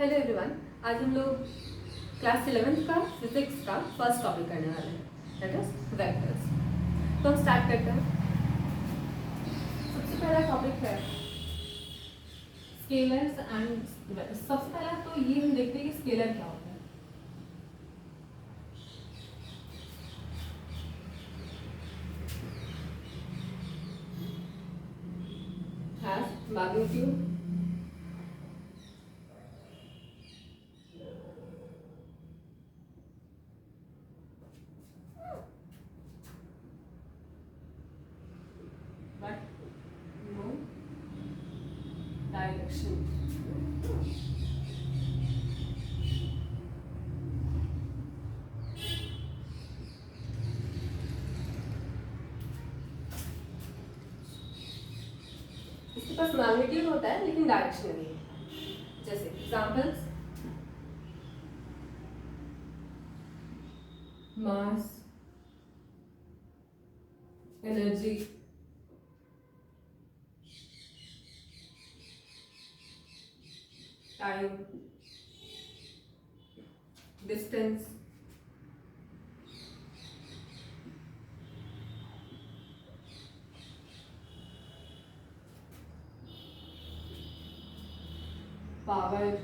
Hello everyone. आज हम लोग क्लास 11th का फिजिक्स का फर्स्ट टॉपिक करने वाले हैं, दैट इज वेक्टर्स। तो हम स्टार्ट करते हैं। सबसे पहला टॉपिक है स्केलर्स एंड। सबसे पहला तो ये हम देखते हैं कि स्केलर क्या होता है। Has magnitude, but no direction. इसके पास मैग्नीट्यूड होता है लेकिन डायरेक्शन नहीं है। जैसे examples, mass, energy, time, distance, power,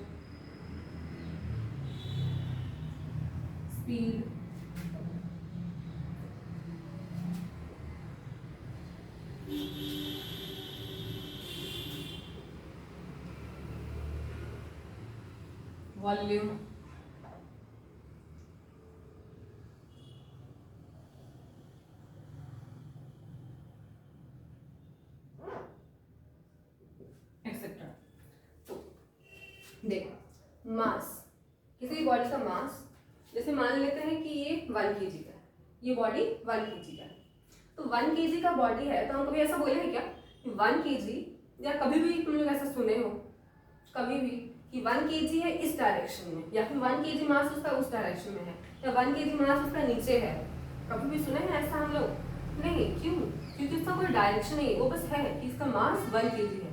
speed, volume, etcetera. तो देखो, मास, किसी भी बॉडी का मास, जैसे मान लेते हैं कि ये 1 kg का है, ये बॉडी 1 kg का है। तो 1 kg का बॉडी है तो हम कभी ऐसा बोले हैं क्या कि 1 kg, या कभी भी तुम लोग ऐसा सुने हो कभी भी कि 1 kg है इस डायरेक्शन में, या फिर 1 kg मास उसका उस डायरेक्शन में है, या 1 kg मास उसका नीचे है? कभी भी सुने हैं ऐसा हम लोग? नहीं। क्यों? क्योंकि उसका कोई डायरेक्शन नहीं, वो बस है कि इसका मास 1 kg है,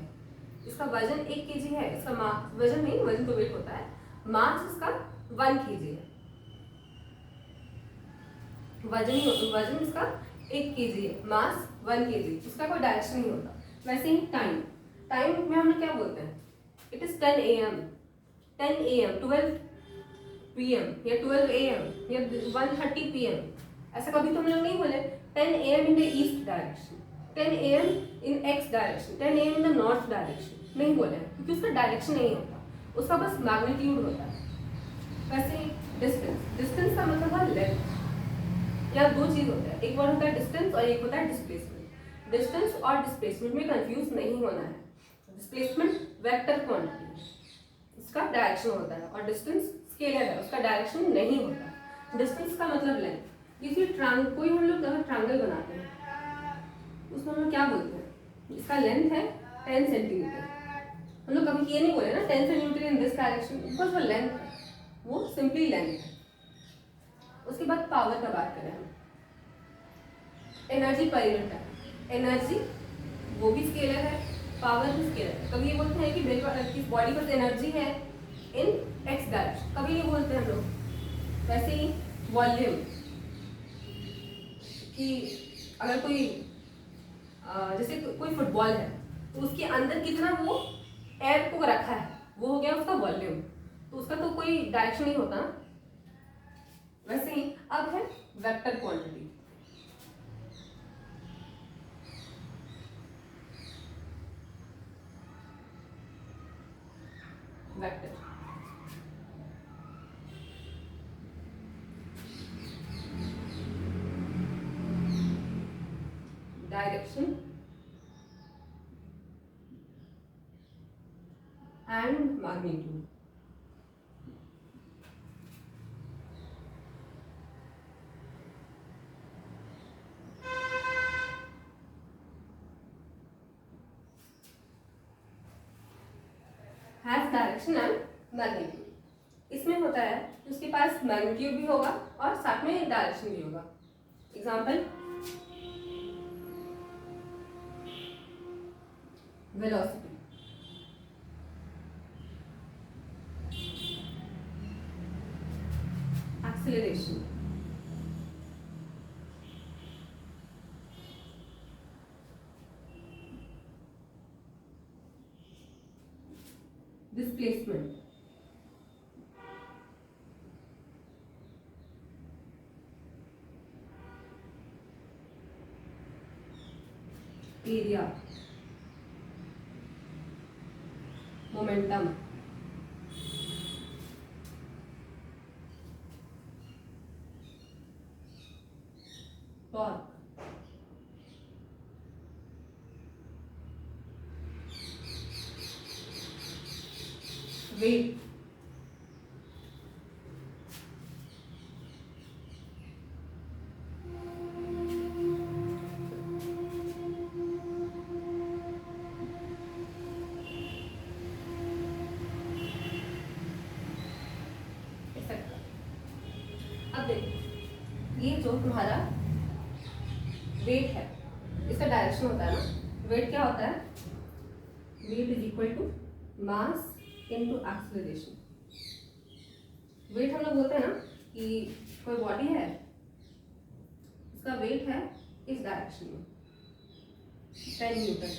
इसका वजन 1 kg है। इसका मास, वजन नहीं, वजन तो वेट होता है, मास इसका 1 kg है, वजन इसका 1 kg है, मास 1 kg, इसका कोई डायरेक्शन नहीं होता। वैसे ही टाइम, टाइम में हम लोग क्या बोलते हैं? It is 10 AM, 10 AM, 12 PM या 12 AM या 1:30 PM। ऐसा कभी तो हम लोग नहीं बोले 10 AM in the east direction, 10 AM in x direction, 10 AM in the north direction, नहीं बोले हैं, क्योंकि उसका डायरेक्शन नहीं होता, उसका बस मैग्नीट्यूड होता है। वैसे ही डिस्टेंस, डिस्टेंस का मतलब है लेंथ। या दो चीज होता है, एक बार होता है डिस्टेंस और एक होता है डिस्प्लेसमेंट। डिस्टेंस और डिस्प्लेसमेंट में कंफ्यूज नहीं होना है। डिस्प्लेसमेंट वेक्टर क्वांटिटी, उसका डायरेक्शन होता है, और डिस्टेंस स्केलर है, उसका डायरेक्शन नहीं होता। डिस्टेंस का मतलब लेंथ। किसी कोई हम लोग अगर ट्रायंगल बनाते हैं उसमें हम लोग क्या बोलते हैं? इसका लेंथ है 10 सेंटीमीटर। हम लोग कभी ये नहीं बोले ना 10 centimetre in this direction, because वो लेंथ है, वो सिंपली लेंथ है। उसके बाद पावर का बात करें हम, एनर्जी पर यूनिट है, एनर्जी वो भी स्केलर है, पावर भी स्केलर है। कभी ये बोलते हैं कि बॉडी पर एनर्जी है इन एक्स डायरेक्शन, कभी नहीं बोलते हम लोग। वैसे ही वॉल्यूम, कि अगर कोई जैसे कोई फुटबॉल है तो उसके अंदर कितना वो एयर को रखा है, वो हो गया उसका वॉल्यूम, तो उसका तो कोई डायरेक्शन नहीं होता। वैसे ही अब है vector quantity. Vector direction and magnitude. Has direction and magnitude. इसमें होता है कि उसके पास मैग्नीट्यूड भी होगा और साथ में डायरेक्शन भी होगा। Example, velocity, acceleration, displacement, area, momentum, torque, weight, अब देखो ये जो तुम्हारा वेट है इसका डायरेक्शन होता है ना, वेट क्या होता है, weight is equal to mass into acceleration. Weight हम लोग बोलते हैं ना कि कोई बॉडी है, इसका वेट है इस डायरेक्शन में 10 न्यूटन,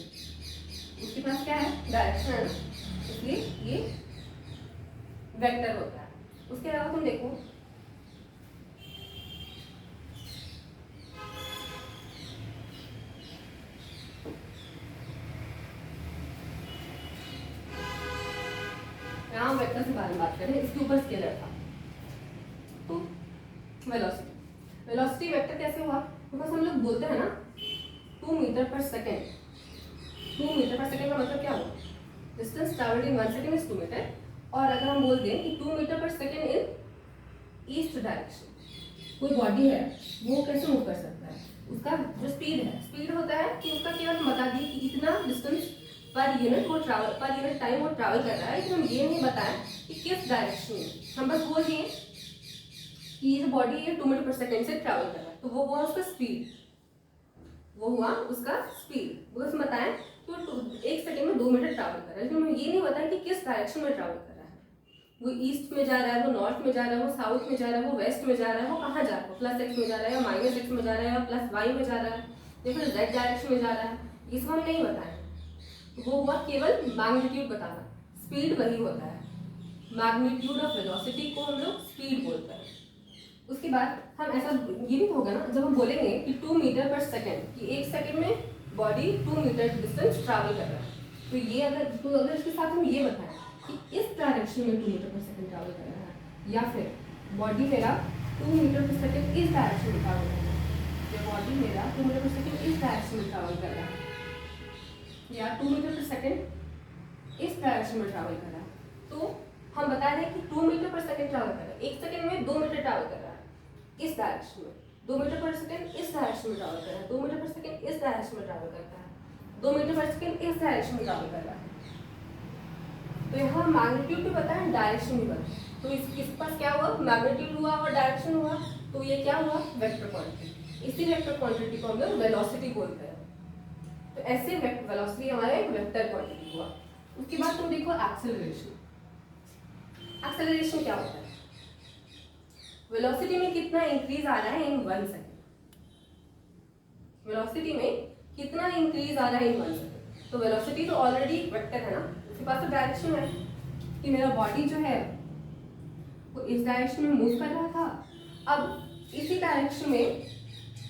उसके पास क्या है, डायरेक्शन है ना, इसलिए ये वेक्टर होता है। उसके अलावा तुम देखो यहाँ वेक्टर से बारे में बात करें, इसके ऊपर स्केलर था तो वेलोसिटी, वेलोसिटी वेक्टर कैसे हुआ, बिकॉज हम लोग बोलते हैं ना 2 metre per second, 2 metre per second का मतलब क्या हुआ, distance travelled in 1 second is 2 metre. और अगर हम बोल दें कि 2 metre per second in east direction, कोई बॉडी है वो कैसे मूव कर सकता है, उसका जो स्पीड है, स्पीड होता है कि उसका केवल हम बता दिए कि इतना डिस्टेंस पर यूनिट वो ट्रैवल, पर यूनिट टाइम वो ट्रैवल कर रहा है, लेकिन हम ये नहीं बताएं कि किस डायरेक्शन में, हम बस बोल दिए कि ये जो बॉडी है 2 मीटर पर सेकेंड से ट्रैवल कर रहा है, तो वो हुआ उसका स्पीड, वो हुआ उसका स्पीड। वो उसमें बताएं तो 1 सेकेंड में 2 मीटर ट्रैवल कर रहा है, लेकिन हमें ये नहीं बताया कि किस डायरेक्शन में ट्रैवल कर रहा है, वो ईस्ट में जा रहा है, वो नॉर्थ में जा रहा है, वो साउथ में जा रहा है, वो वेस्ट में जा रहा है, वो कहाँ जा रहा है, प्लस एक्स में जा रहा है या माइनस एक्स में जा रहा है या प्लस वाई में जा रहा है या फिर जेड डायरेक्शन में जा रहा है, ये सब हम नहीं बताएं। वो हुआ केवल मैग्नीट्यूड बताना, स्पीड वही होता है, मैग्नीट्यूड ऑफ वेलोसिटी को हम लोग स्पीड बोलते हैं। उसके बाद हम ऐसा ये भी होगा ना, जब हम बोलेंगे कि 2 मीटर पर सेकेंड, कि 1 सेकेंड में बॉडी 2 मीटर डिस्टेंस ट्रैवल कर रहा है, तो ये अगर इसके साथ हम ये बताएं कि इस डायरेक्शन में 2 मीटर पर सेकेंड ट्रैवल कर रहा है, या फिर बॉडी मेरा 2 मीटर पर सेकेंड इस डायरेक्शन में ट्रैवल कर रहा है, या बॉडी मेरा 2 मीटर पर सेकेंड इस डायरेक्शन में ट्रैवल कर रहा है, या 2 मीटर पर सेकेंड इस डायरेक्शन में ट्रैवल कर रहा है, तो हम बता रहे हैं कि 2 मीटर पर सेकेंड ट्रैवल कर रहा है, 1 सेकेंड में 2 मीटर ट्रैवल कर रहा है इस डायरेक्शन में, 2 मीटर पर सेकेंड इस डायरेक्शन में ट्रैवल कर रहा है, 2 मीटर पर सेकेंड इस डायरेक्शन में ट्रैवल करता है, 2 मीटर पर सेकेंड इस डायरेक्शन में ट्रैवल कर रहा है। तो यहाँ मैग्नीट्यूड भी पता है, डायरेक्शन भी पता है, तो इसके पास क्या हुआ, मैग्नीट्यूड हुआ और डायरेक्शन हुआ, तो ये क्या हुआ, वेक्टर क्वांटिटी। इसी वेक्टर क्वांटिटी को हम लोग वेलोसिटी बोलते हैं। तो ऐसे वेलोसिटी हमारा एक वेक्टर क्वांटिटी हुआ। उसके बाद तुम देखो एक्सेलरेशन। एक्सेलरेशन क्या होता है, वेलोसिटी में कितना इंक्रीज आ रहा है इन 1 सेकेंड, वेलोसिटी में कितना इंक्रीज आ रहा है इन 1 सेकेंड। तो वेलोसिटी तो ऑलरेडी वेक्टर है ना, उसके पास तो डायरेक्शन है कि मेरा बॉडी जो है वो इस डायरेक्शन में मूव कर रहा था, अब इसी डायरेक्शन में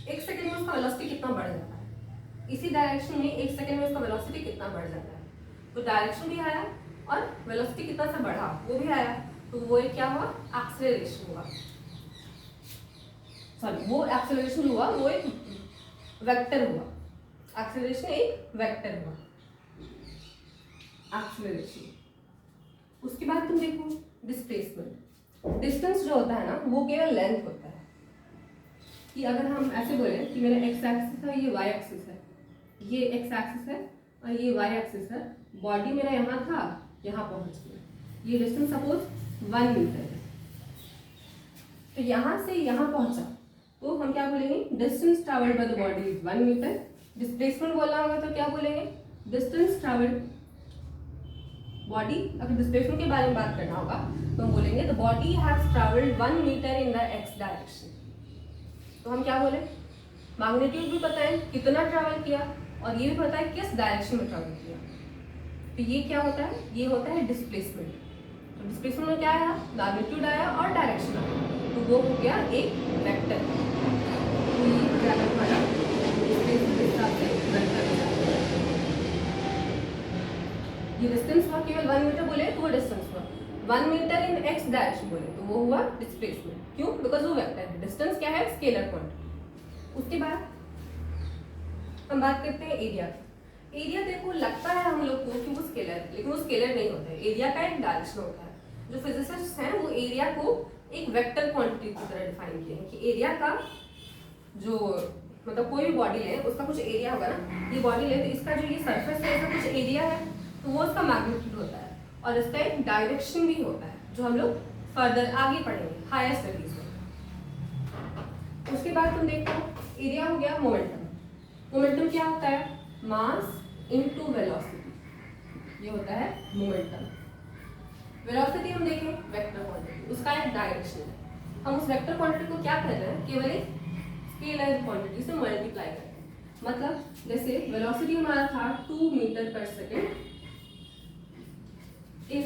1 सेकेंड में उसका वेलोसिटी कितना बढ़ जाता है, इसी डायरेक्शन में 1 सेकेंड में उसका वेलोसिटी कितना बढ़ जाता है, तो डायरेक्शन भी आया और वेलोसिटी कितना सा बढ़ा वो भी आया, तो वो एक क्या हुआ, एक्सेलरेशन हुआ, सॉरी वो एक्सेलरेशन हुआ, वो एक वेक्टर हुआ, एक्सेलरेशन एक वेक्टर हुआ, एक्सेलरेशन। उसके बाद तुम देखो डिस्प्लेसमेंट। डिस्टेंस जो होता है ना वो केवल लेंथ होता है, कि अगर हम ऐसे बोले कि मेरा एक्स एक्सिस है, ये वाई एक्सिस है, ये एक्स एक्सिस है और ये वाई एक्सिस है, बॉडी मेरा यहाँ था, यहाँ पहुँच गया, ये डिस्टेंस सपोज 1 मीटर है, तो यहाँ से यहाँ पहुँचा, तो हम क्या बोलेंगे, distance travelled by the body is 1 metre. Displacement बोलना होगा तो क्या बोलेंगे, डिस्टेंस ट्रैवल्ड बॉडी, अगर डिस्प्लेसमेंट के बारे में बात करना होगा तो हम बोलेंगे the body has travelled 1 metre in the x direction. तो हम क्या बोले, मैग्नीट्यूड भी पता है कितना ट्रैवल किया और ये भी पता है किस डायरेक्शन में ट्रैवल किया। तो ये क्या होता है, ये होता है डिस्प्लेसमेंट। तो डिस्प्लेसमेंट में क्या आया, मैग्नीट्यूड आया और डायरेक्शन आया, तो वो हो गया एक वेक्टर। तो ये क्या हमारा डिस्प्लेसमेंट के हिसाब से वेक्टर है। ये डिस्टेंस हुआ, केवल 1 मीटर बोले तो वो डिस्टेंस हुआ, 1 मीटर इन एक्स डायरेक्शन बोले तो वो हुआ डिस्प्लेसमेंट। क्यों, बिकॉज वो वेक्टर है। डिस्टेंस क्या है, स्केलर क्वांटिटी। उसके बाद हम बात करते हैं एरिया। एरिया देखो लगता है हम लोग को कि वो स्केलर है, लेकिन वो स्केलर नहीं होता है। एरिया का एक डायरेक्शन होता है। जो फिजिसिस्ट हैं वो एरिया को एक वेक्टर क्वांटिटी की तरह डिफाइन किए हैं कि एरिया का जो मतलब कोई भी बॉडी है उसका कुछ एरिया होगा ना, ये बॉडी है तो इसका जो ये सरफेस है इसका कुछ एरिया है तो वो उसका मैग्नीट्यूड होता है और इसका एक डायरेक्शन भी होता है जो हम लोग फर्दर आगे पढ़ेंगे हायर स्टडीज में। उसके बाद तुम देखो एरिया हो गया मोमेंटम। मोमेंटम क्या होता है, मास इनटू वेलोसिटी, ये होता है मोमेंटम। वेलोसिटी हम देखें वेक्टर क्वांटिटी, उसका एक डायरेक्शन है। हम उस वेक्टर क्वांटिटी को क्या कर रहे हैं, केवल एक स्केलर क्वांटिटी से मल्टीप्लाई कर रहे हैं। मतलब जैसे वेलोसिटी हमारा था 2 मीटर पर सेकेंड इन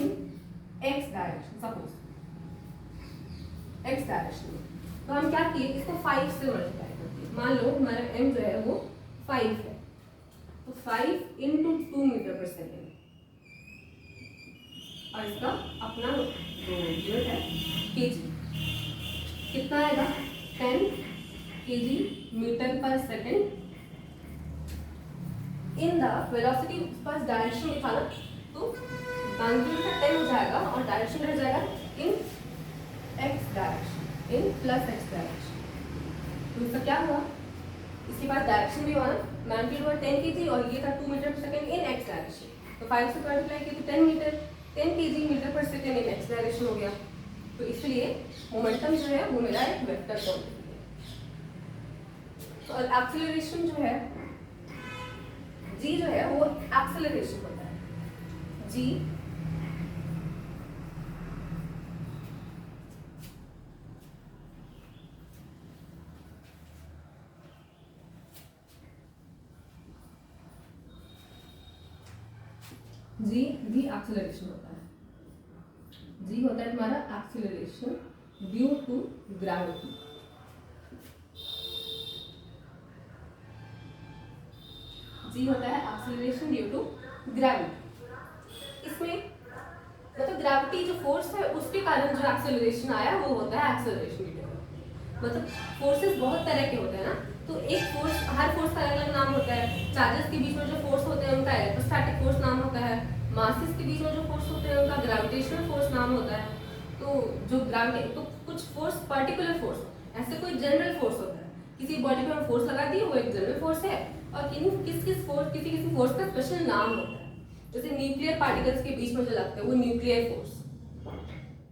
x direction, suppose x direction में, तो हम क्या किए, इसको 5 से मल्टीप्लाई करते हैं। मान लो हमारा m जो है वो 5 है, तो 5 इंटू 2 मीटर पर सेकेंड और इसका अपना जो यूनिट है केजी, कितना आएगा 10 KG metre per second in the velocity. Pass direction लिखा ना तो मैग्नीट्यूड का 10 हो जाएगा और डायरेक्शन रह जाएगा इन x direction, in plus x direction. तो इसका क्या हुआ, इसके बाद डायरेक्शन भी हुआ ना, मैग्नीट्यूड हुआ 10 केजी और ये था 2 मीटर पर सेकेंड इन एक्स डायरेक्शन। तो 5 से मल्टीप्लाई किया तो 10 केजी मीटर पर सेकेंड इन एक्स डायरेक्शन हो गया। तो इसलिए मोमेंटम जो है वो मेरा एक वेक्टर क्वांटिटी है। तो एक्सेलरेशन जो है जी जो है वो एक्सेलरेशन होता है, जी जी एक्सेलरेशन होता है। जी होता है तुम्हारा एक्सेलरेशन ड्यू टू ग्रेविटी। जी होता है एक्सेलरेशन ड्यू टू ग्रेविटी। इसमें मतलब ग्रेविटी जो फोर्स है उसके कारण जो एक्सेलरेशन आया वो होता है एक्सेलरेशन ड्यू टू। मतलब फोर्सेस बहुत तरह के होते हैं ना, तो एक फोर्स, हर फोर्स का अलग अलग नाम होता है। चार्जेस के बीच में जो फोर्स होते हैं उनका इलेक्ट्रोस्टैटिक फोर्स नाम होता है। मासेस के बीच में जो फोर्स होते हैं उनका ग्रेविटेशनल फोर्स नाम होता है। तो जो ग्रेविटी, तो कुछ फोर्स पर्टिकुलर फोर्स, ऐसे कोई जनरल फोर्स होता है, किसी बॉडी पे हम फोर्स लगा दिए वो एक जनरल फोर्स है, और किसी फोर्स का स्पेशल नाम होता है। जैसे न्यूक्लियर पार्टिकल्स के बीच में जो लगता है वो न्यूक्लियर फोर्स।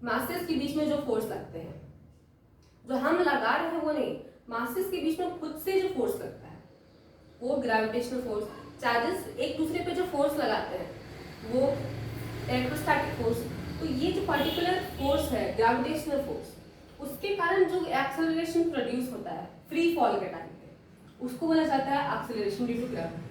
मासेस के बीच में जो फोर्स लगते हैं, जो हम लगा रहे हैं वो नहीं, मासेस के बीच में खुद से जो फोर्स लगता है वो ग्रेविटेशनल फोर्स। चार्जेस एक दूसरे पे जो फोर्स लगाते हैं वो इलेक्ट्रोस्टैटिक फोर्स। तो ये जो पर्टिकुलर फोर्स है ग्रेविटेशनल फोर्स, उसके कारण जो एक्सेलरेशन प्रोड्यूस होता है फ्री फॉल के टाइम पे, उसको बोला जाता है एक्सेलरेशन ड्यू टू ग्रेविटी।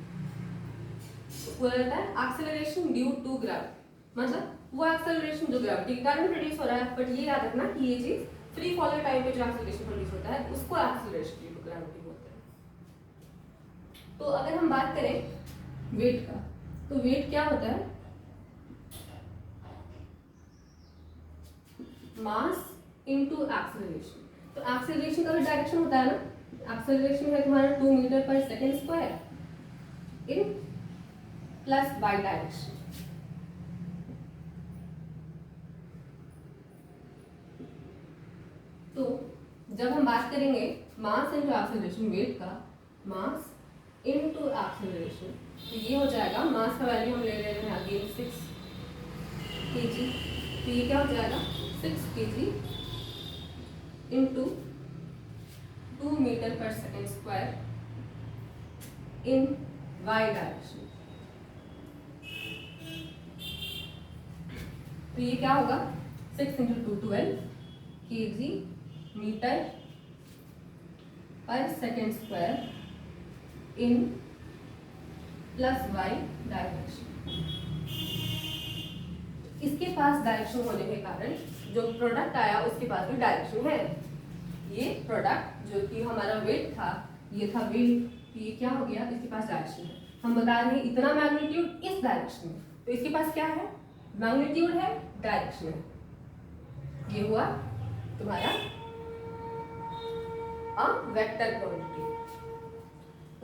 उसको बोला जाता है एक्सेलरेशन ड्यू टू ग्रेविटी, मतलब वो एक्सेलरेशन जो ग्रेविटी के कारण प्रोड्यूस हो रहा है। बट ये याद रखना कि ये चीज फ्री फॉल के टाइम पे जो एक्सेलरेशन प्रोड्यूस होता है उसको एक्सेलरेशन ड्यू टू ग्रेविटी बोलते हैं। तो अगर हम बात करें वेट का, तो वेट क्या होता है, मास इनटू एक्सेलरेशन। तो एक्सेलरेशन का भी डायरेक्शन होता है ना, एक्सेलरेशन है तुम्हारा 2 metre per second square in plus Y direction. तो जब हम बात करेंगे मास इनटू एक्सेलरेशन, वेट का मास इनटू एक्सेलरेशन, तो ये हो जाएगा, मास का वैल्यू हम ले रहे हैं अगेन 6 kg, तो ये क्या हो जाएगा 6 kg into 2 metre per second square इन वाई डायरेक्शन। तो ये क्या होगा 6 × 2 12 kg metre per second square in plus y direction. इसके पास डायरेक्शन होने के कारण जो प्रोडक्ट आया उसके पास भी डायरेक्शन है। ये प्रोडक्ट जो कि हमारा वेट था, ये था वेट, तो ये क्या हो गया, इसके पास डायरेक्शन है। हम बता रहे हैं इतना मैग्नीट्यूड इस डायरेक्शन में, तो इसके पास क्या है, मैग्नीट्यूड है, डायरेक्शन है। ये हुआ तुम्हारा वेक्टर क्वांटिटी।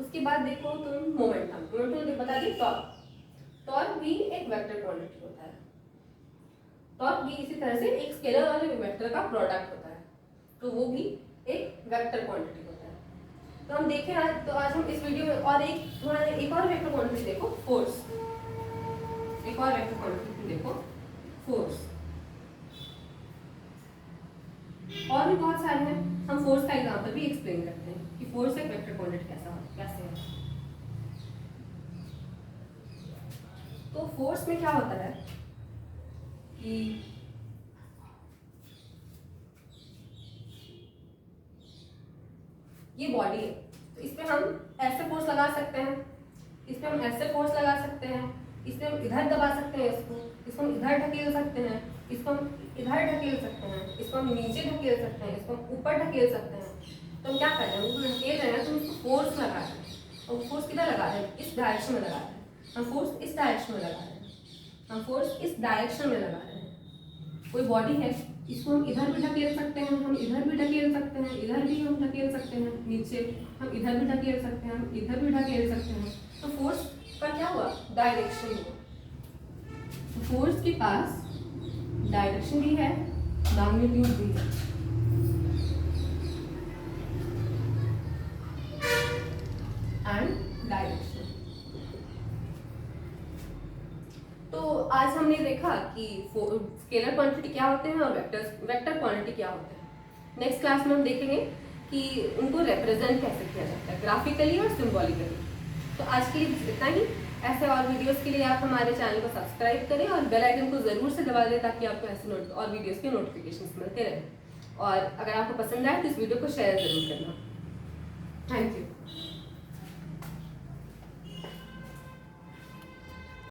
उसके बाद देखो तुम मोमेंटम बता दी टॉर्क भी एक वेक्टर क्वांटिटी होता है। टॉर्क भी इसी तरह से एक स्केलर और एक वेक्टर का प्रोडक्ट होता है, तो वो भी एक वेक्टर क्वांटिटी होता है। तो हम देखें आज, तो आज हम इस वीडियो में और एक और वेक्टर क्वांटिटी देखो, फोर्स। एक और वेक्टर क्वांटिटी देखो, फोर्स। और भी बहुत सारे हैं, हम फोर्स का एग्जांपल भी एक्सप्लेन करते हैं कि फोर्स एक वेक्टर क्वांटिटी कैसे है। तो फोर्स में क्या होता है कि ये बॉडी है, तो इस पे हम ऐसे फोर्स लगा सकते हैं, इस पे हम ऐसे फोर्स लगा सकते हैं, इस पे हम इधर दबा सकते हैं, इसको हम इधर ढकेल सकते हैं, इसको हम इधर ढकेल सकते हैं, इसको हम नीचे ढकेल सकते हैं, इसको हम ऊपर ढकेल सकते हैं। तो हम क्या कर रहे हैं, उसको ढकेल रहे हैं, तो इसको फोर्स लगा रहे हैं। और फोर्स किधर लगा रहे हैं, इस डायरेक्शन में लगा रहे हैं। हम फोर्स इस डायरेक्शन में लगा रहे हैं, हम फोर्स इस डायरेक्शन में लगा रहे हैं। कोई बॉडी है, इसको हम इधर भी ढकेल सकते हैं, हम इधर भी ढकेल सकते हैं, इधर भी हम ढकेल सकते हैं, नीचे हम इधर भी ढकेल सकते हैं, हम इधर भी ढकेल सकते हैं। तो फोर्स का क्या हुआ, डायरेक्शन हुआ। तो फोर्स के पास डायरेक्शन भी है, मैग्नीट्यूड भी है। And direction. तो आज हमने देखा कि स्केलर क्वांटिटी क्या होते हैं और वेक्टर क्वांटिटी क्या होते हैं। नेक्स्ट क्लास में हम देखेंगे कि उनको रिप्रेजेंट कैसे किया जाता है, ग्राफिकली और सिंबॉलिकली। तो आज के लिए इतना ही। ऐसे और वीडियोस के लिए आप हमारे चैनल को सब्सक्राइब करें और बेल आइकन को जरूर से दबा दें ताकि आपको ऐसे और वीडियोस के नोटिफिकेशंस मिलते रहें। और अगर आपको पसंद आए तो इस वीडियो को शेयर जरूर करना। Thank you.